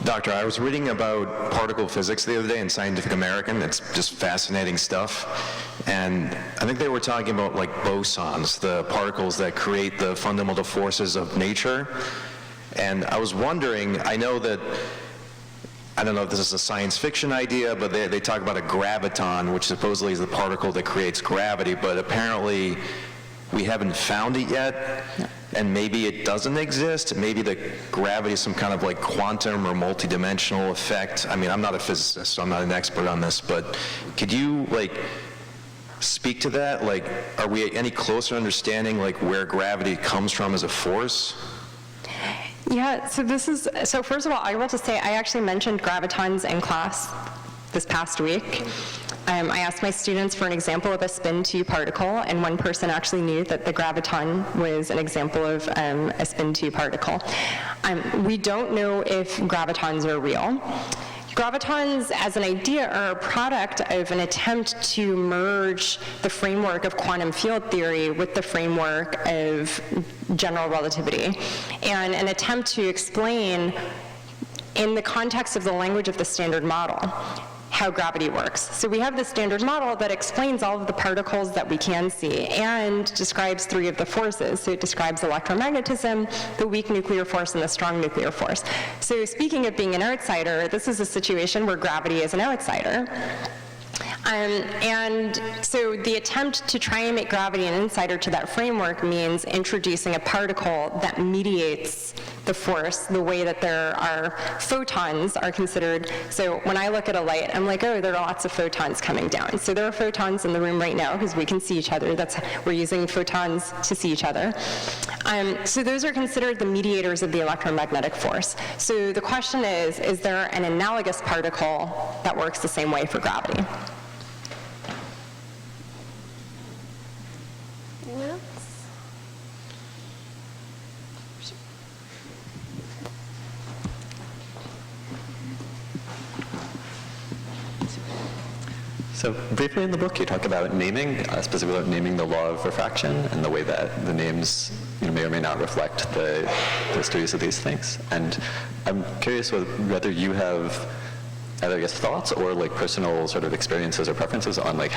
Doctor, I was reading about particle physics the other day in Scientific American. It's just fascinating stuff. And I think they were talking about like bosons, the particles that create the fundamental forces of nature. And I was wondering, I know that, I don't know if this is a science fiction idea, but they talk about a graviton, which supposedly is the particle that creates gravity, but apparently we haven't found it yet. And maybe it doesn't exist. Maybe the gravity is some kind of like quantum or multidimensional effect. I mean, I'm not a physicist, so I'm not an expert on this, but could you like speak to that? Like, are we any closer to understanding like where gravity comes from as a force? Yeah, so first of all, I will just say I actually mentioned gravitons in class this past week. I asked my students for an example of a spin-2 particle, and one person actually knew that the graviton was an example of a spin-2 particle. We don't know if gravitons are real. Gravitons, as an idea, are a product of an attempt to merge the framework of quantum field theory with the framework of general relativity, and an attempt to explain, in the context of the language of the Standard Model, how gravity works. So we have the Standard Model that explains all of the particles that we can see and describes three of the forces. So it describes electromagnetism, the weak nuclear force, and the strong nuclear force. So speaking of being an outsider, this is a situation where gravity is an outsider. And so the attempt to try and make gravity an insider to that framework means introducing a particle that mediates the force the way that there are photons are considered. So when I look at a light, I'm like, oh, there are lots of photons coming down. So there are photons in the room right now because we can see each other. We're using photons to see each other. So those are considered the mediators of the electromagnetic force. So the question is there an analogous particle that works the same way for gravity? So briefly in the book, you talk about naming, specifically about naming the law of refraction and the way that the names may or may not reflect the histories of these things. And I'm curious whether you have either, I guess, thoughts or like personal sort of experiences or preferences on like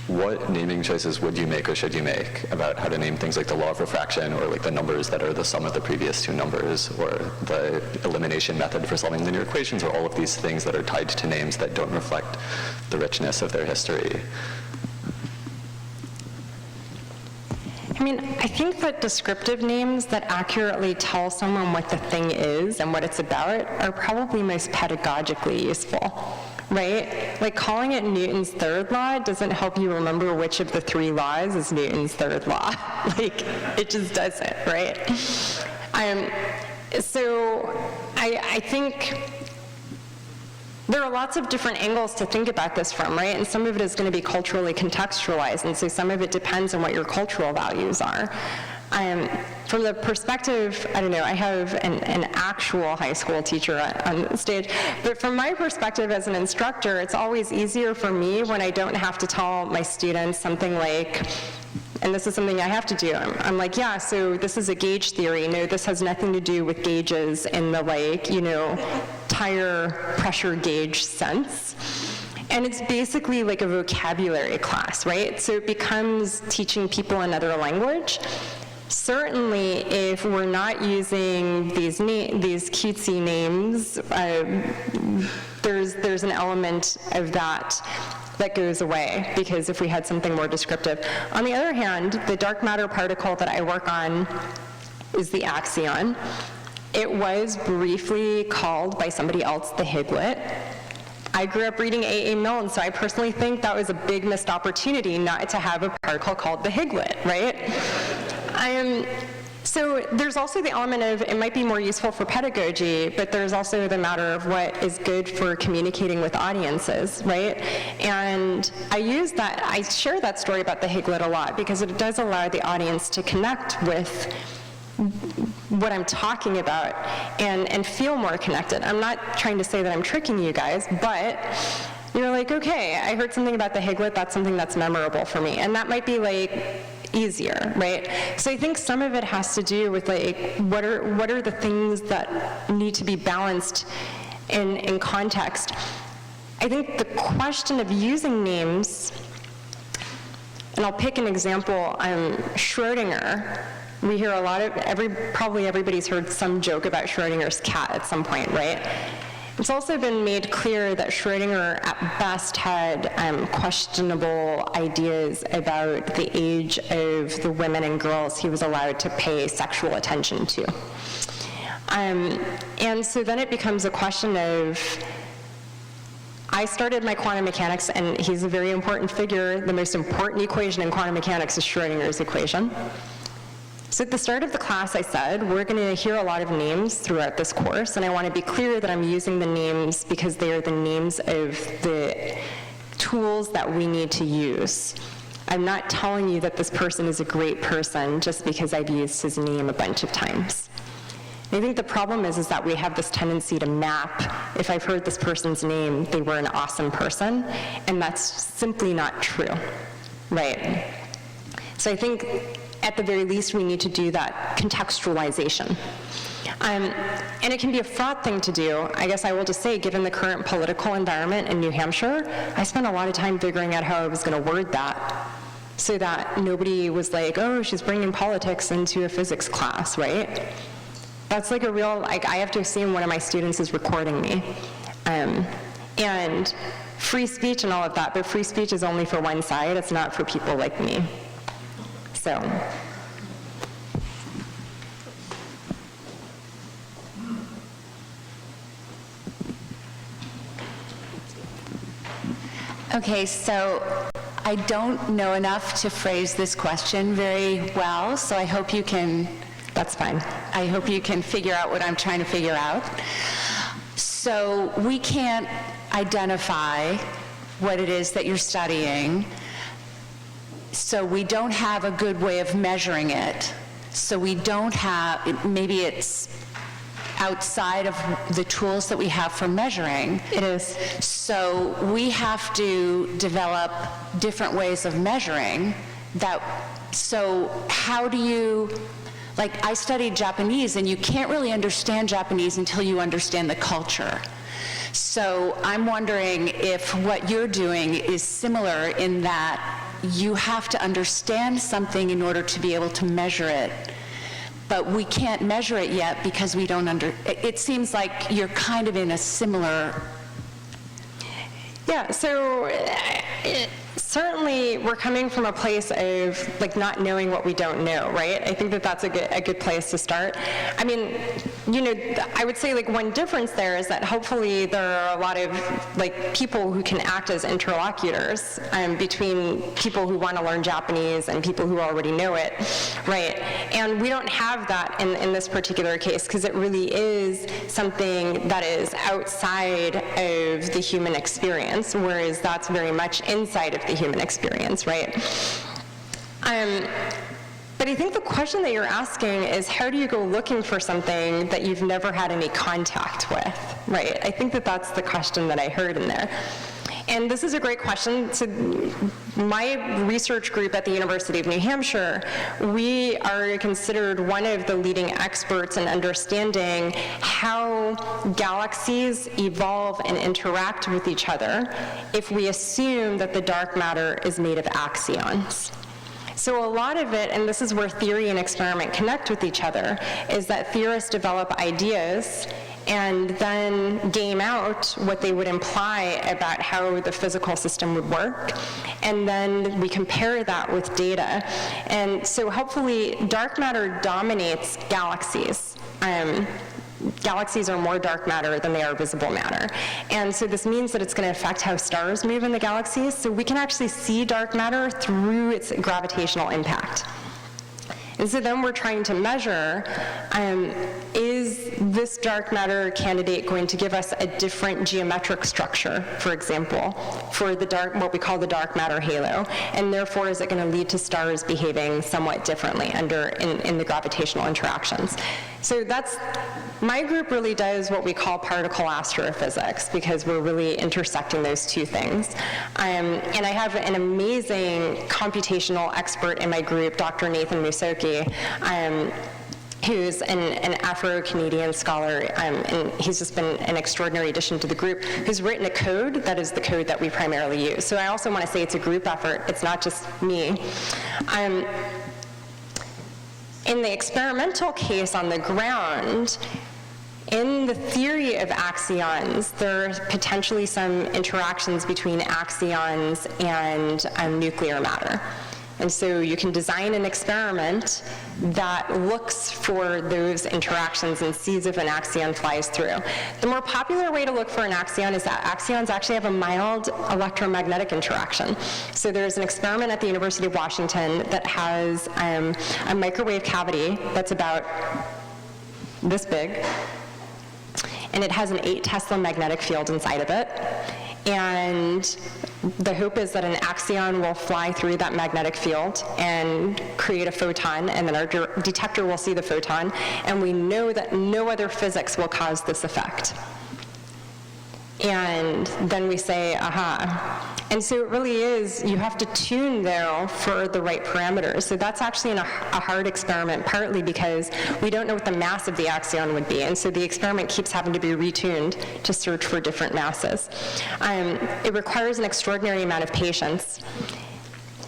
what naming choices would you make or should you make about how to name things like the law of refraction or like the numbers that are the sum of the previous two numbers or the elimination method for solving linear equations or all of these things that are tied to names that don't reflect the richness of their history. I mean, I think that descriptive names that accurately tell someone what the thing is and what it's about are probably most pedagogically useful, right? Like calling it Newton's third law doesn't help you remember which of the three laws is Newton's third law. Like, it just doesn't, right? So I think there are lots of different angles to think about this from, right? And some of it is going to be culturally contextualized, and so some of it depends on what your cultural values are. From the perspective, I don't know, I have an actual high school teacher on the stage, but from my perspective as an instructor, it's always easier for me when I don't have to tell my students something like, and this is something I have to do. I'm like, yeah, so this is a gauge theory. No, this has nothing to do with gauges in the, like, you know, tire pressure gauge sense. And it's basically like a vocabulary class, right? So it becomes teaching people another language. Certainly, if we're not using these cutesy names, there's an element of that goes away, because if we had something more descriptive. On the other hand, the dark matter particle that I work on is the axion. It was briefly called by somebody else the Higlet. I grew up reading A.A. Milne, so I personally think that was a big missed opportunity not to have a particle called the Higlet, right? So there's also the element of it might be more useful for pedagogy, but there's also the matter of what is good for communicating with audiences, right? And I share that story about the Higlet a lot because it does allow the audience to connect with what I'm talking about and feel more connected. I'm not trying to say that I'm tricking you guys, but you're like, okay, I heard something about the Higlet, that's something that's memorable for me. And that might be like easier, right? So I think some of it has to do with like, what are the things that need to be balanced in context? I think the question of using names, and I'll pick an example, Schrödinger. We hear a lot of, probably everybody's heard some joke about Schrödinger's cat at some point, right? It's also been made clear that Schrödinger at best had questionable ideas about the age of the women and girls he was allowed to pay sexual attention to. And so then it becomes a question of, I started my quantum mechanics, and he's a very important figure. The most important equation in quantum mechanics is Schrödinger's equation. So at the start of the class, I said, we're going to hear a lot of names throughout this course, and I want to be clear that I'm using the names because they are the names of the tools that we need to use. I'm not telling you that this person is a great person just because I've used his name a bunch of times. I think the problem is that we have this tendency to map, if I've heard this person's name, they were an awesome person, and that's simply not true, right? So I think at the very least, we need to do that contextualization. And it can be a fraught thing to do. I guess I will just say, given the current political environment in New Hampshire, I spent a lot of time figuring out how I was going to word that so that nobody was like, oh, she's bringing politics into a physics class, right? That's like a real, like, I have to assume one of my students is recording me. And free speech and all of that, but free speech is only for one side. It's not for people like me. So. Okay, so I don't know enough to phrase this question very well, so I hope you can. That's fine. I hope you can figure out what I'm trying to figure out. So we can't identify what it is that you're studying. So we don't have a good way of measuring it. So we don't have, maybe it's outside of the tools that we have for measuring. It is. So we have to develop different ways of measuring that. So how do you, like, I studied Japanese, and you can't really understand Japanese until you understand the culture. So I'm wondering if what you're doing is similar in that you have to understand something in order to be able to measure it, but we can't measure it yet because we don't it seems like you're kind of in a similar. Yeah, so Certainly, we're coming from a place of like not knowing what we don't know, right? I think that that's a good place to start. I mean, you know, I would say like one difference there is that hopefully there are a lot of like people who can act as interlocutors between people who want to learn Japanese and people who already know it, right? And we don't have that in this particular case because it really is something that is outside of the human experience, whereas that's very much inside of the human experience, right? But I think the question that you're asking is how do you go looking for something that you've never had any contact with, right? I think that that's the question that I heard in there. And this is a great question. So my research group at the University of New Hampshire, we are considered one of the leading experts in understanding how galaxies evolve and interact with each other if we assume that the dark matter is made of axions. So a lot of it, and this is where theory and experiment connect with each other, is that theorists develop ideas and then game out what they would imply about how the physical system would work, and then we compare that with data. And so hopefully dark matter dominates galaxies. Galaxies are more dark matter than they are visible matter. And so this means that it's going to affect how stars move in the galaxies, so we can actually see dark matter through its gravitational impact. And so then we're trying to measure, is this dark matter candidate going to give us a different geometric structure, for example, for the what we call the dark matter halo, and therefore is it going to lead to stars behaving somewhat differently in the gravitational interactions. So my group really does what we call particle astrophysics because we're really intersecting those two things. And I have an amazing computational expert in my group, Dr. Nathan Musoki, who's an Afro-Canadian scholar, and he's just been an extraordinary addition to the group, who's written a code that is the code that we primarily use. So I also want to say it's a group effort. It's not just me. In the experimental case on the ground, in the theory of axions, there are potentially some interactions between axions and nuclear matter. And so you can design an experiment that looks for those interactions and sees if an axion flies through. The more popular way to look for an axion is that axions actually have a mild electromagnetic interaction. So there's an experiment at the University of Washington that has a microwave cavity that's about this big, and it has an 8 Tesla magnetic field inside of it. And the hope is that an axion will fly through that magnetic field and create a photon, and then our detector will see the photon, and we know that no other physics will cause this effect. And then we say, aha. And so it really is, you have to tune, though, for the right parameters. So that's actually a hard experiment, partly because we don't know what the mass of the axion would be. And so the experiment keeps having to be retuned to search for different masses. It requires an extraordinary amount of patience.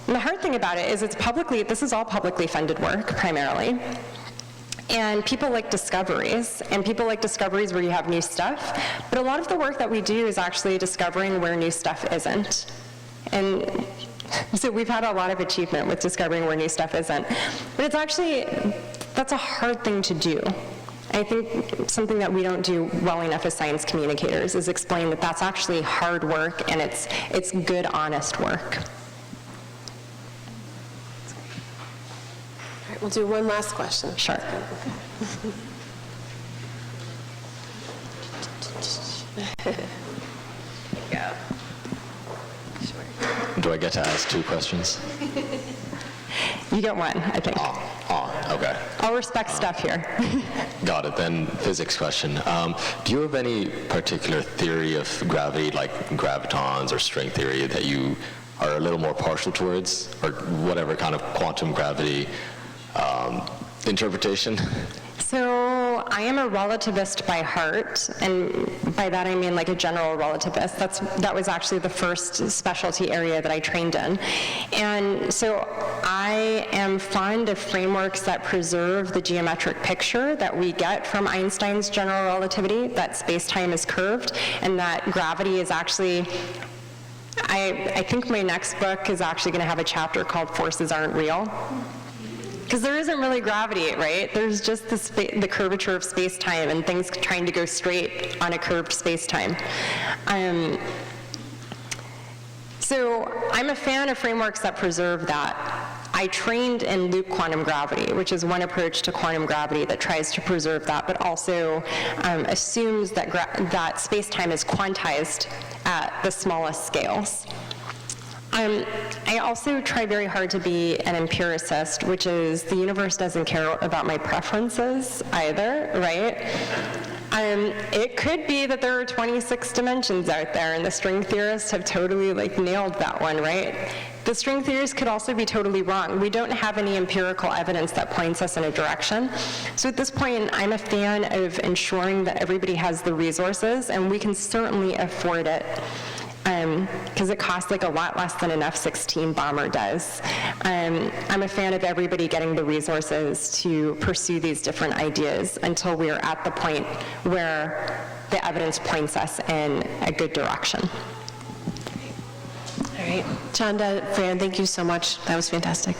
And the hard thing about it is this is all publicly funded work, primarily. And people like discoveries, where you have new stuff, but a lot of the work that we do is actually discovering where new stuff isn't. And so we've had a lot of achievement with discovering where new stuff isn't. But it's actually, that's a hard thing to do. I think something that we don't do well enough as science communicators is explain that that's actually hard work and it's good, honest work. We'll do one last question. Sure. Yeah. Do I get to ask 2 questions? You get one, I think. Okay. I'll respect stuff here. Got it. Then physics question. Do you have any particular theory of gravity, like gravitons or string theory, that you are a little more partial towards, or whatever kind of quantum gravity interpretation? So I am a relativist by heart, and by that I mean like a general relativist. That was actually the first specialty area that I trained in. And so I am fond of frameworks that preserve the geometric picture that we get from Einstein's general relativity, that space-time is curved, and that gravity is actually I think my next book is actually going to have a chapter called Forces Aren't Real. Because there isn't really gravity, right? There's just the curvature of space-time and things trying to go straight on a curved space-time. So I'm a fan of frameworks that preserve that. I trained in loop quantum gravity, which is one approach to quantum gravity that tries to preserve that, but also assumes that, that space-time is quantized at the smallest scales. I also try very hard to be an empiricist, which is the universe doesn't care about my preferences either, right? It could be that there are 26 dimensions out there, and the string theorists have totally nailed that one, right? The string theorists could also be totally wrong. We don't have any empirical evidence that points us in a direction. So at this point, I'm a fan of ensuring that everybody has the resources, and we can certainly afford it. Because it costs a lot less than an F-16 bomber does. I'm a fan of everybody getting the resources to pursue these different ideas until we are at the point where the evidence points us in a good direction. All right. Chanda, Fran, thank you so much. That was fantastic.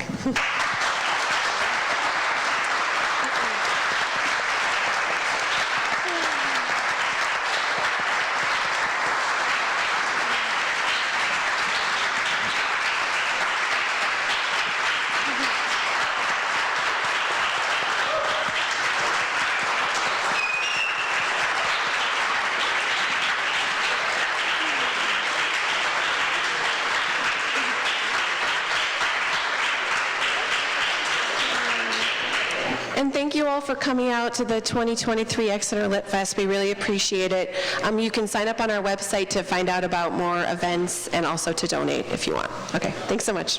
And thank you all for coming out to the 2023 Exeter LitFest. We really appreciate it. You can sign up on our website to find out about more events and also to donate if you want. Okay, thanks so much.